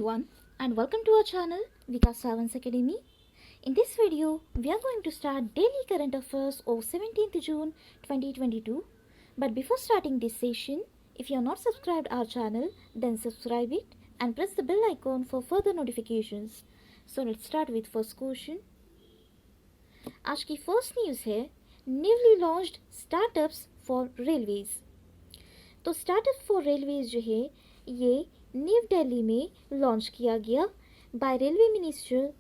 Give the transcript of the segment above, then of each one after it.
everyone and welcome to our channel Vikas Savans Academy. In this video, we are going to start daily current affairs of 17th June 2022. But before starting this session, if you have not subscribed our channel, then subscribe it and press the bell icon for further notifications. So let's start with first question. आज की first news है newly launched startups for railways. तो startup for railways जो है ये new Delhi में launch किया गया बाय रेलवे मिनिस्टर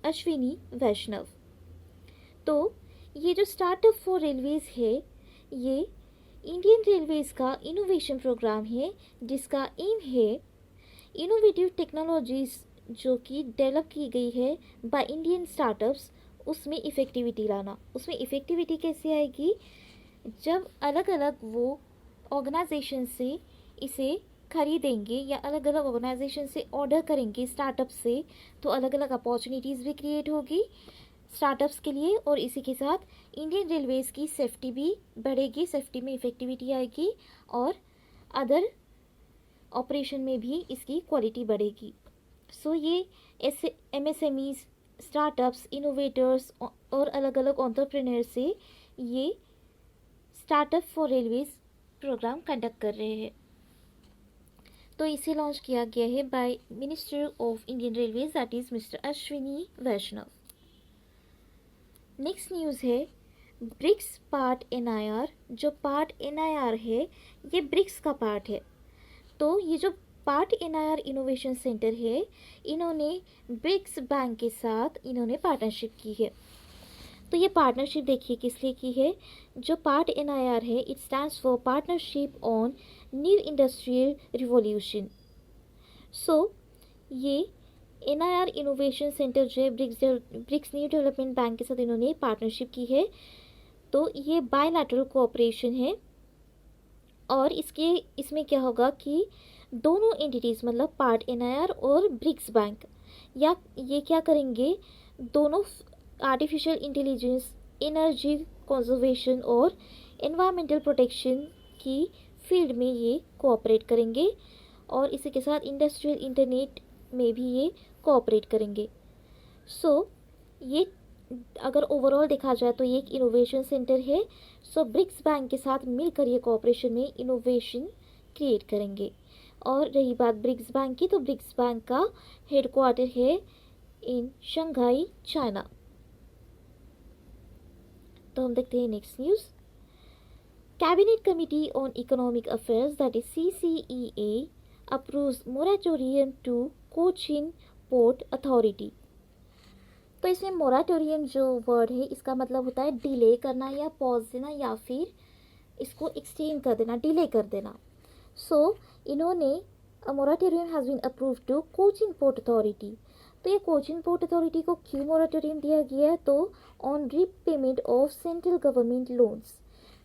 अश्विनी वैष्णव। तो ये जो स्टार्टअप फॉर रेलवेज है ये इंडियन रेलवेज का इनोवेशन प्रोग्राम है जिसका एम है इनोवेटिव टेक्नोलॉजीज जो कि डेवलप की गई है बाय इंडियन स्टार्टअप्स उसमें इफ़ेक्टिविटी लाना। उसमें इफ़ेक्टिविटी कैसे आएगी जब अलग अलग वो ऑर्गेनाइजेशन से इसे खरीदेंगे या अलग अलग ऑर्गेनाइजेशन से ऑर्डर करेंगे स्टार्टअप से, तो अलग अलग अपॉर्चुनिटीज़ भी क्रिएट होगी स्टार्टअप्स के लिए और इसी के साथ इंडियन रेलवेज़ की सेफ्टी भी बढ़ेगी, सेफ्टी में इफ़ेक्टिविटी आएगी और अदर ऑपरेशन में भी इसकी क्वालिटी बढ़ेगी। सो ये ऐसे MSMEs, स्टार्टअप्स, इनोवेटर्स और अलग अलग एंटरप्रेन्योर से ये startup for railways programme conduct कर रहे हैं। तो इसे लॉन्च किया गया है by minister of Indian railways that is mister Ashwini Vaishnaw. Next news है ब्रिक्स पार्ट NIR। जो पार्ट NIR है ये ब्रिक्स का पार्ट है। तो ये जो पार्ट NIR इनोवेशन सेंटर है इन्होंने ब्रिक्स बैंक के साथ इन्होंने पार्टनरशिप की है। तो ये पार्टनरशिप देखिए किस लिए की है। जो पार्ट NIR है it stands for partnership on new industrial revolution. So ये NIR इनोवेशन सेंटर जो है ब्रिक्स न्यू डेवलपमेंट बैंक के साथ इन्होंने पार्टनरशिप की है। तो ये बायलैटरल कोऑपरेशन है और इसमें क्या होगा कि दोनों एंटिटीज़ मतलब पार्ट NIR और ब्रिक्स बैंक या ये क्या करेंगे दोनों आर्टिफिशियल इंटेलिजेंस, एनर्जी कंजर्वेशन और एनवायरमेंटल प्रोटेक्शन की फील्ड में ये कोऑपरेट करेंगे और इसी के साथ इंडस्ट्रियल इंटरनेट में भी ये कोऑपरेट करेंगे। सो ये अगर ओवरऑल देखा जाए तो ये एक इनोवेशन सेंटर है। सो ब्रिक्स बैंक के साथ मिलकर ये कोऑपरेशन में इनोवेशन क्रिएट करेंगे। और रही बात ब्रिक्स बैंक की, तो ब्रिक्स बैंक का हेडक्वार्टर है इन शंघाई, चाइना। तो हम देखते हैं next news. Cabinet committee on economic affairs that is CCEA approves moratorium to Cochin port authority. तो इसमें मोरेटोरियम जो वर्ड है इसका मतलब होता है डिले करना या पॉज देना या फिर इसको एक्सटेंड कर देना, डिले कर देना। सो इन्होंने moratorium has been approved to Cochin port authority. तो ये कोचिन पोर्ट अथॉरिटी को क्यों मोरेटोरियम दिया गया है, तो on repayment of central government loans.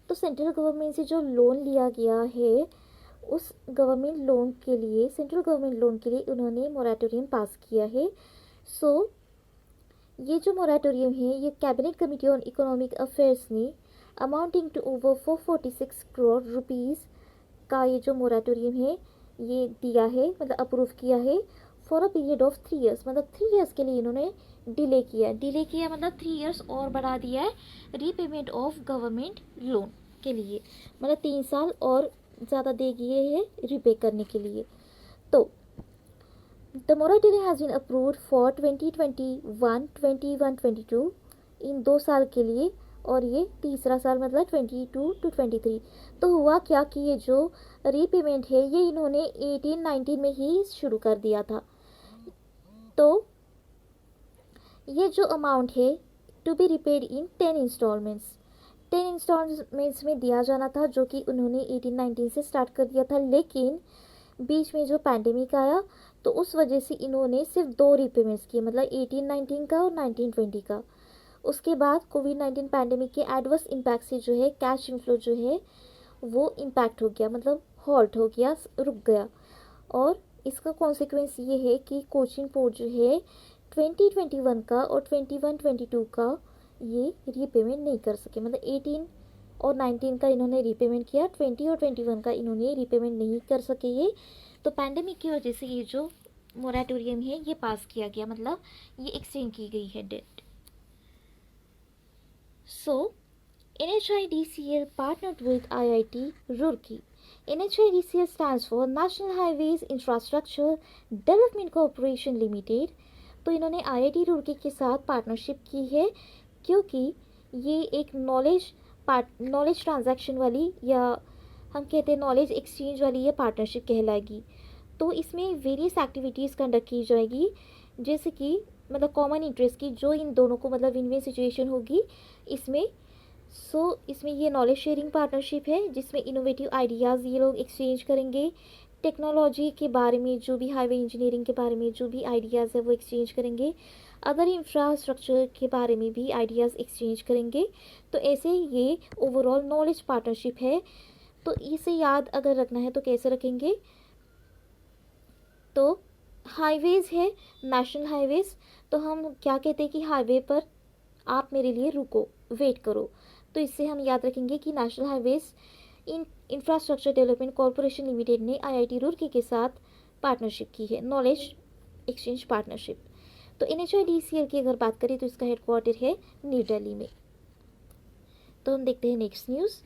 तो सेंट्रल गवर्नमेंट से जो लोन लिया गया है उस गवर्नमेंट लोन के लिए, सेंट्रल गवर्नमेंट लोन के लिए उन्होंने मोरेटोरियम पास किया है। सो ये जो मोरेटोरियम है ये cabinet committee on economic affairs ने amounting to over 446 crore rupees का ये जो मोरेटोरियम है ये दिया है, मतलब अप्रूव किया है for a period of 3 years। मतलब 3 years के लिए इन्होंने डिले किया मतलब 3 years और बढ़ा दिया है रीपेमेंट ऑफ गवर्नमेंट लोन के लिए, मतलब 3 साल और ज़्यादा दे दिए है रिपे करने के लिए। तो the moratorium has been approved for 2021, 21-22 इन 2 साल के लिए और ये तीसरा साल मतलब 22 to 23। तो हुआ क्या कि ये जो रीपेमेंट है ये इन्होंने 18-19 में ही शुरू कर दिया था। तो ये जो अमाउंट है to be repaid in 10 instalments में दिया जाना था जो कि उन्होंने 18-19 से स्टार्ट कर दिया था, लेकिन बीच में जो पैंडेमिक आया तो उस वजह से इन्होंने सिर्फ 2 रीपेमेंट्स किए, मतलब 18-19 का और 19-20 का। उसके बाद कोविड-19 पैंडेमिक के एडवर्स इम्पैक्ट से जो है कैश इनफ्लो जो है वो इम्पैक्ट हो गया, मतलब हॉल्ट हो गया, रुक गया। और इसका कॉन्सिक्वेंस ये है कि कोचिन पोर्ट जो है 2021 का और 21-22 का ये रीपेमेंट नहीं कर सके, मतलब 18 और 19 का इन्होंने रीपेमेंट किया, 20 और 21 का इन्होंने रीपेमेंट नहीं कर सके ये। तो पैंडेमिक की वजह से ये जो मोरेटोरियम है ये पास किया गया, मतलब ये एक्सटेंड की गई है date. So NHIDCL partnered with IIT Roorkee. NHIDCL stands for National Highways Infrastructure Development Corporation Limited. तो इन्होंने IIT रुड़की के साथ पार्टनरशिप की है क्योंकि ये एक नॉलेज ट्रांजैक्शन वाली, या हम कहते हैं नॉलेज एक्सचेंज वाली ये पार्टनरशिप कहलाएगी। तो इसमें वेरियस एक्टिविटीज़ कंडक्ट की जाएगी, जैसे कि मतलब कॉमन इंटरेस्ट की, जो इन दोनों को मतलब विन विन सिचुएशन होगी इसमें। इसमें ये नॉलेज शेयरिंग पार्टनरशिप है जिसमें इनोवेटिव आइडियाज़ ये लोग एक्सचेंज करेंगे, टेक्नोलॉजी के बारे में जो भी हाईवे इंजीनियरिंग के बारे में जो भी आइडियाज़ है वो एक्सचेंज करेंगे, अदर इंफ्रास्ट्रक्चर के बारे में भी आइडियाज़ एक्सचेंज करेंगे। तो ऐसे ये ओवरऑल नॉलेज पार्टनरशिप है। तो इसे याद अगर रखना है तो कैसे रखेंगे, तो हाईवेज़ है, नेशनल हाईवेज़, तो हम क्या कहते हैं कि हाईवे पर आप मेरे लिए रुको, वेट करो। तो इससे हम याद रखेंगे कि national highways infrastructure development corporation limited ने IIT रुड़की के साथ पार्टनरशिप की है, नॉलेज एक्सचेंज पार्टनरशिप। तो NHIDCL की अगर बात करें तो इसका हेडक्वार्टर है न्यू दिल्ली में। तो हम देखते हैं next news.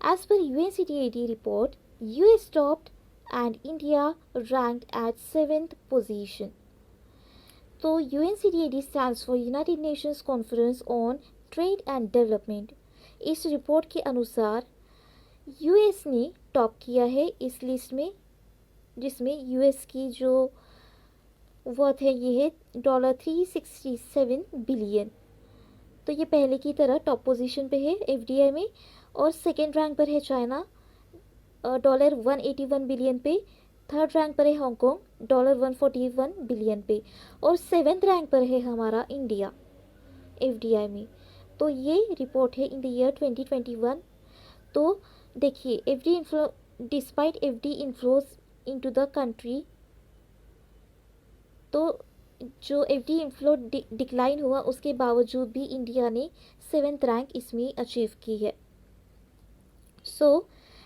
As per UNCTAD report, US topped and India ranked at 7th position. तो UNCTAD stands for United Nations Conference on Trade and Development. इस रिपोर्ट के अनुसार US ने टॉप किया है इस लिस्ट में, जिसमें US की जो वर्थ है ये है $367 बिलियन। तो ये पहले की तरह टॉप पोजीशन पे है FDI में, और सेकेंड रैंक पर है चाइना $181 बिलियन पे, थर्ड रैंक पर है हांगकॉन्ग $141 बिलियन पे, और सेवेंथ रैंक पर है हमारा इंडिया FDI में। तो ये रिपोर्ट है इन द ईयर 2021। तो देखिए despite FD inflows into the country, तो जो FD इन्फ्लो डिक्लाइन हुआ उसके बावजूद भी इंडिया ने सेवेंथ रैंक इसमें अचीव की है।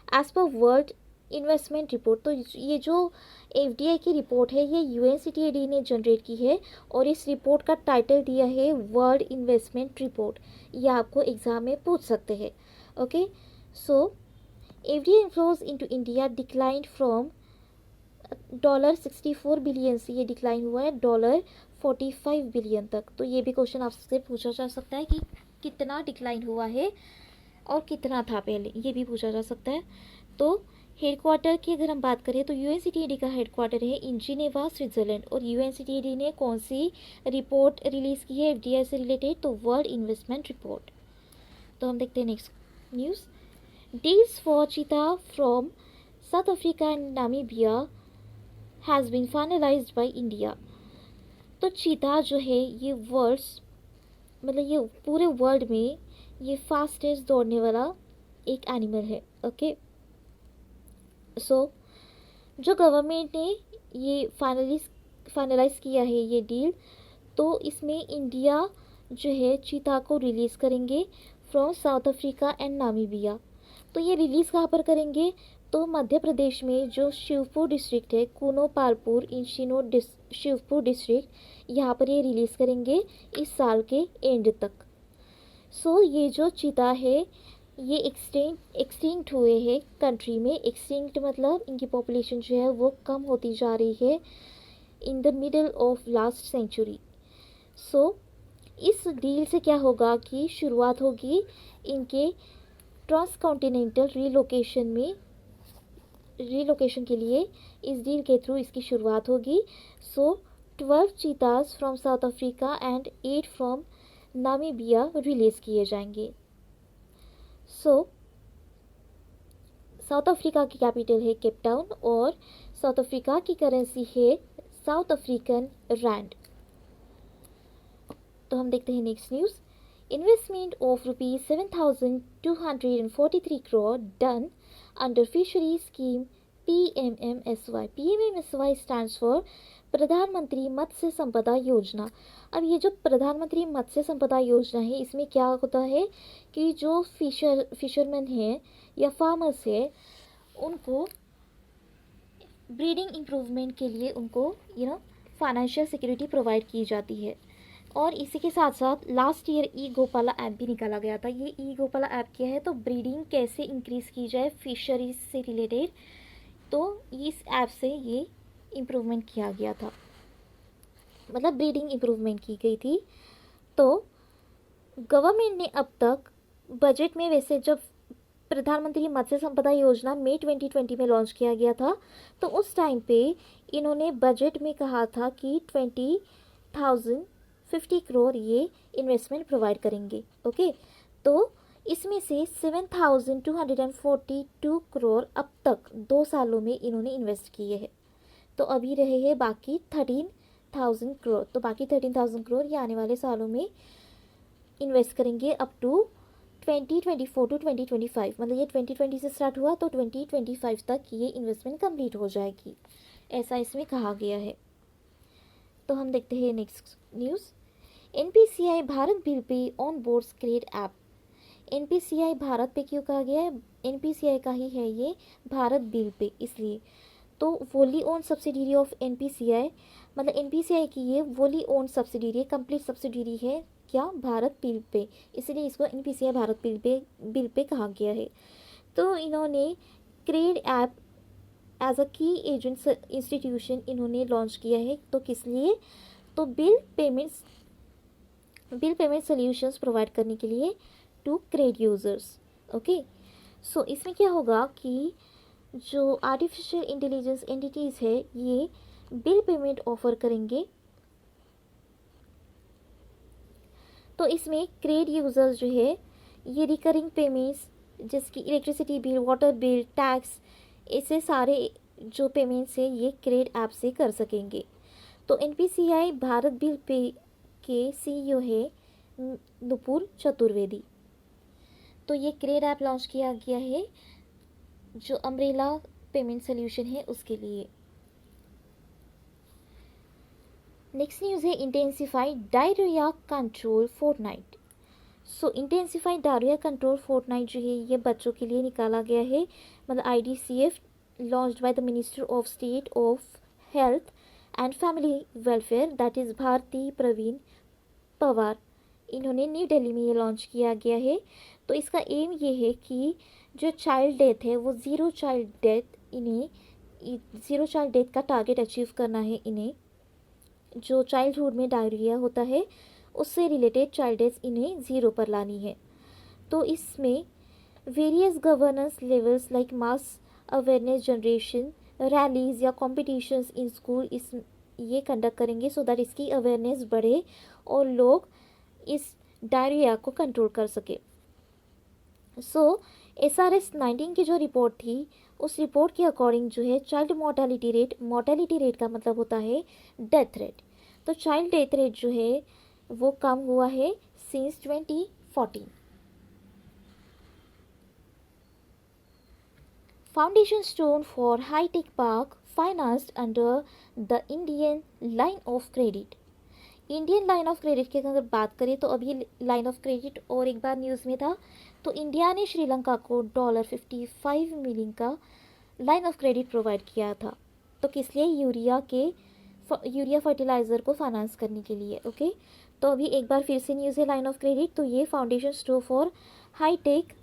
As per world investment report, तो ये जो FDI की रिपोर्ट है ये UNCTAD ने जनरेट की है, और इस रिपोर्ट का टाइटल दिया है वर्ल्ड इन्वेस्टमेंट रिपोर्ट। ये आपको एग्जाम में पूछ सकते हैं। Okay, so FDI inflows into India declined from $64 billion से ये डिक्लाइन हुआ है $45 बिलियन तक। तो ये भी क्वेश्चन आपसे पूछा जा सकता है कि कितना डिक्लाइन हुआ है और कितना था पहले, ये भी पूछा जा सकता है। तो हेडक्वार्टर की अगर हम बात करें तो UNCTAD का हेडक्वार्टर है इन जिनेवा, स्विट्ज़रलैंड। और UNCTAD ने कौन सी रिपोर्ट रिलीज़ की है FDI से रिलेटेड, तो वर्ल्ड इन्वेस्टमेंट रिपोर्ट। तो हम देखते हैं next news. Deals for cheetah from south Africa and Namibia has been finalised by India. तो चीता जो है ये मतलब ये पूरे वर्ल्ड में ये फास्टेस्ट दौड़ने वाला एक एनिमल है। ओके, सो जो गवर्नमेंट ने ये फाइनलाइज किया है ये डील, तो इसमें इंडिया जो है चीता को रिलीज़ करेंगे from south Africa and Namibia. तो ये रिलीज़ कहाँ पर करेंगे, तो मध्य प्रदेश में जो शिवपुर डिस्ट्रिक्ट है, कूनो पालपुर इन शिवपुर डिस्ट्रिक्ट, यहाँ पर ये रिलीज़ करेंगे इस साल के एंड तक। ये जो चीता है ये एक्सटिंक्ट हुए हैं कंट्री में। एक्सटिंक्ट मतलब इनकी पॉपुलेशन जो है वो कम होती जा रही है in the middle of last century. इस डील से क्या होगा कि शुरुआत होगी इनके ट्रांस कॉन्टिनेंटल रिलोकेशन के लिए, इस डील के थ्रू इसकी शुरुआत होगी। 12 cheetahs from south Africa and 8 from Namibia release किए जाएंगे। साउथ अफ्रीका की कैपिटल है केप टाउन, और साउथ अफ्रीका की करेंसी है साउथ अफ्रीकन रैंड। तो हम देखते हैं next news. Investment of ₹7,243 crore done under fishery scheme PMMSY। PMMSY stands for Pradhan Mantri Matsya संपदा योजना। अब ये जो प्रधानमंत्री मत्स्य संपदा योजना है इसमें क्या होता है कि जो फिशरमैन है या फार्मर्स है उनको ब्रीडिंग इम्प्रूवमेंट के लिए उनको फाइनेंशियल सिक्योरिटी प्रोवाइड की जाती है। और इसी के साथ साथ लास्ट ईयर ई गोपाला ऐप भी निकाला गया था। ये ई गोपाला ऐप क्या है, तो ब्रीडिंग कैसे इंक्रीज़ की जाए फिशरीज से रिलेटेड, तो इस ऐप से ये इम्प्रूवमेंट किया गया था, मतलब ब्रीडिंग इम्प्रूवमेंट की गई थी। तो गवर्नमेंट ने अब तक बजट में, वैसे जब प्रधानमंत्री मत्स्य संपदा योजना मई 2020 में लॉन्च किया गया था, तो उस टाइम पे इन्होंने बजट में कहा था कि 50 करोड़ ये इन्वेस्टमेंट प्रोवाइड करेंगे। ओके, तो इसमें से 7,242 करोड़ अब तक 2 सालों में इन्होंने इन्वेस्ट किए हैं। तो अभी रहे हैं बाकी 13,000 करोड़। तो बाकी 13,000 करोड़ ये आने वाले सालों में इन्वेस्ट करेंगे अप टू 2024 टू 2025, मतलब ये 2020 से स्टार्ट हुआ तो 2025 तक ये इन्वेस्टमेंट कंप्लीट हो जाएगी, ऐसा इसमें कहा गया है। तो हम देखते हैं next news. NPCI Bharat bill pay on boards create app. NPCI Bharat पे क्यों कहा गया है, एनपीसीआई का ही है ये भारत बिल पे, इसलिए। तो वोली ओन सब्सिडरी ऑफ एनपीसीआई, मतलब एनपीसीआई की ये वोली ओन सब्सिडरी है, कंप्लीट सब्सिडरी है क्या, भारत बिल पे, इसलिए इसको एनपीसीआई भारत बिल पे कहा गया है। तो इन्होंने क्रेड ऐप एज अ की एजेंट इंस्टीट्यूशन इन्होंने लॉन्च किया है। तो किस लिए, तो बिल पेमेंट सोल्यूशंस प्रोवाइड करने के लिए टू क्रेड यूज़र्स। ओके, सो इसमें क्या होगा कि जो आर्टिफिशियल इंटेलिजेंस एंटिटीज़ है ये बिल पेमेंट ऑफर करेंगे। तो इसमें क्रेड यूज़र्स जो है ये रिकरिंग पेमेंट्स, जिसकी electricity bill, water bill, tax, ऐसे सारे जो पेमेंट्स है ये क्रेड ऐप से कर सकेंगे। तो एनपीसीआई भारत बिल पे के सीईओ है नुपुर चतुर्वेदी। तो ये क्रेड ऐप लॉन्च किया गया है जो अम्ब्रेला पेमेंट सोल्यूशन है उसके लिए। नेक्स्ट न्यूज़ है इंटेंसिफाइड डायरिया कंट्रोल फोर्टनाइट। सो इंटेंसिफाइड डायरिया कंट्रोल फोर्टनाइट जो है ये बच्चों के लिए निकाला गया है, मतलब IDCF launched by the minister of state of health and family welfare, that is Bharati Pravin Pawar. इन्होंने न्यू दिल्ली में ये लॉन्च किया गया है। तो इसका एम ये है कि जो चाइल्ड डेथ है वो ज़ीरो चाइल्ड डेथ का टारगेट अचीव करना है इन्हें। जो चाइल्डहुड में डायरिया होता है उससे रिलेटेड चाइल्ड डेथ इन्हें ज़ीरो पर लानी है। तो इसमें various governance levels like mass awareness generation, rallies या कॉम्पिटिशन्स इन स्कूल ये कंडक्ट करेंगे सो दैट इसकी अवेयरनेस बढ़े और लोग इस डायरिया को कंट्रोल कर सके। सो SRS-19 की जो रिपोर्ट थी उस रिपोर्ट के अकॉर्डिंग जो है चाइल्ड मोर्टेलिटी रेट का मतलब होता है डेथ रेट। तो चाइल्ड डेथ रेट जो है वो कम हुआ है since 2014। Foundation stone for hitech park financed under the Indian line of credit. Indian line of credit की अगर बात करें तो अभी लाइन ऑफ क्रेडिट और एक बार न्यूज़ में था, तो इंडिया ने श्रीलंका को $55 मिलियन का लाइन ऑफ क्रेडिट प्रोवाइड किया था। तो किस लिए, यूरिया फर्टिलाइज़र को फाइनेंस करने के लिए। ओके, तो अभी एक बार फिर से न्यूज़ है लाइन ऑफ क्रेडिट, तो ये foundation store for hitech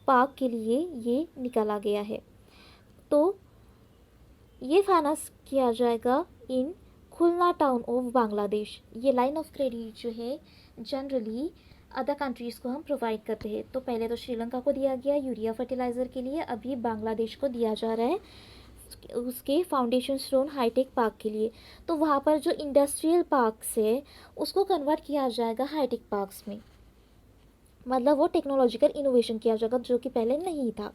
park के लिए ये निकाला गया है। तो ये फाइनेंस किया जाएगा इन खुलना टाउन ऑफ बांग्लादेश। ये लाइन ऑफ क्रेडिट जो है जनरली अदर कंट्रीज़ को हम प्रोवाइड करते हैं। तो पहले तो श्रीलंका को दिया गया यूरिया फर्टिलाइज़र के लिए, अभी बांग्लादेश को दिया जा रहा है उसके फाउंडेशन स्टोन हाईटेक पार्क के लिए। तो वहाँ पर जो इंडस्ट्रियल पार्क्स है उसको कन्वर्ट किया जाएगा हाईटेक पार्क्स में, मतलब वो टेक्नोलॉजिकल इनोवेशन किया जाएगा जो कि पहले नहीं था।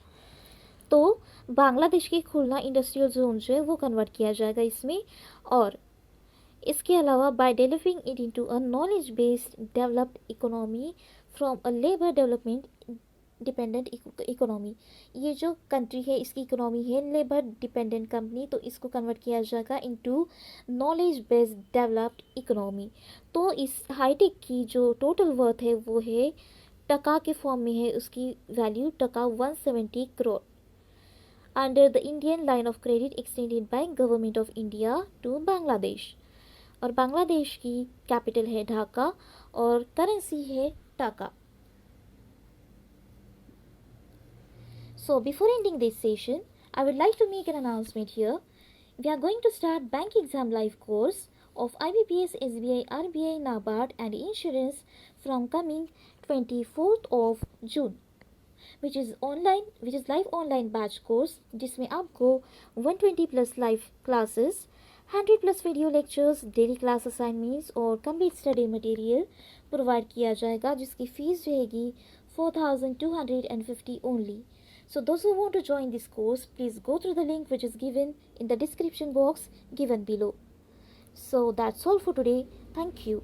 तो बांग्लादेश की खुलना इंडस्ट्रियल जोन जो है वो कन्वर्ट किया जाएगा इसमें। और इसके अलावा by developing it into a knowledge based developed economy from a labour development dependent economy, ये जो कंट्री है इसकी इकोनॉमी है लेबर डिपेंडेंट कंपनी, तो इसको कन्वर्ट किया जाएगा into knowledge based developed economy. तो इस हाईटेक की जो टोटल वर्थ है वो है टका के फॉर्म में है, उसकी वैल्यू टका 170 crore. under the Indian line of credit extended by Government of India to Bangladesh. और बांग्लादेश की कैपिटल है ढाका और करेंसी है टाका. So before ending this session, I would like to make an announcement here. We are going to start bank exam live course of IBPS, SBI, RBI, NABARD and insurance from coming 24th of June, which is live online batch course जिसमें आपको 120 plus live classes, 100 plus video lectures, daily class assignments और complete study material provide किया जाएगा, जिसकी fees रहेगी 4,250 only. So those who want to join this course, please go through the link which is given in the description box given below. So that's all for today. Thank you.